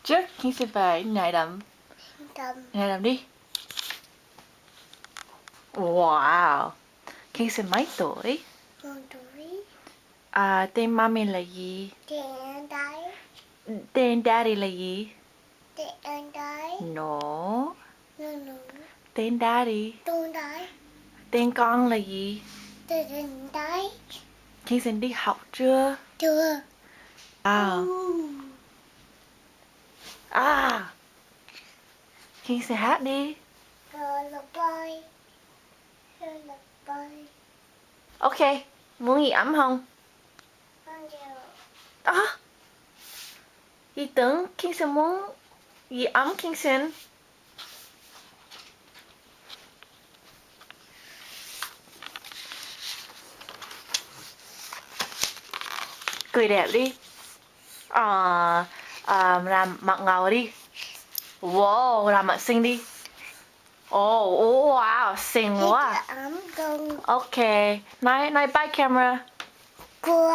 Trước Kiên sẽ phải nảy đầm. Nảy đầm đi. Wow. Kiên sẽ mấy tuổi? 1 tuổi. Tên mami là gì? Tên đấy. Tên daddy là gì? Tên đấy. No. No. Tên daddy. Tên đấy. Tên con là gì? Tên đấy. Kiên sẽ đi học chưa? Chưa. Kiên sẽ hát đi. Rồi là bơi. Rồi là bơi. Ok. Muốn gì ấm không? Con chào. Dì tưởng Kiên sẽ muốn gì ấm Kiên xin. Cười đẹp đi. Làm mặt ngầu đi. Wow, làm mặt xinh đi. Wow, xinh quá. Ấm con. Ok, nói bye camera. Cua.